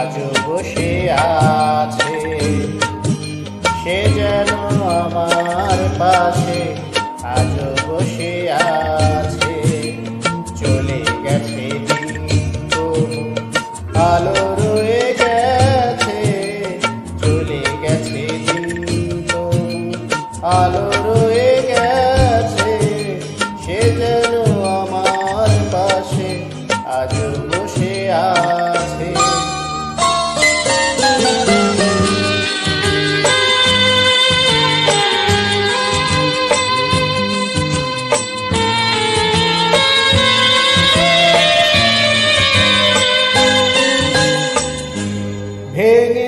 আজও বসে আছে সে যেন আমার পাশে, আজও বসে আছে। চলে গেছে দিন তবু আলো রয়ে গেছে, চলে গেছে দিন তবু আলো রয়ে গেছে। সে যেন আমার পাশে আজও বসে আছে। ভেঙে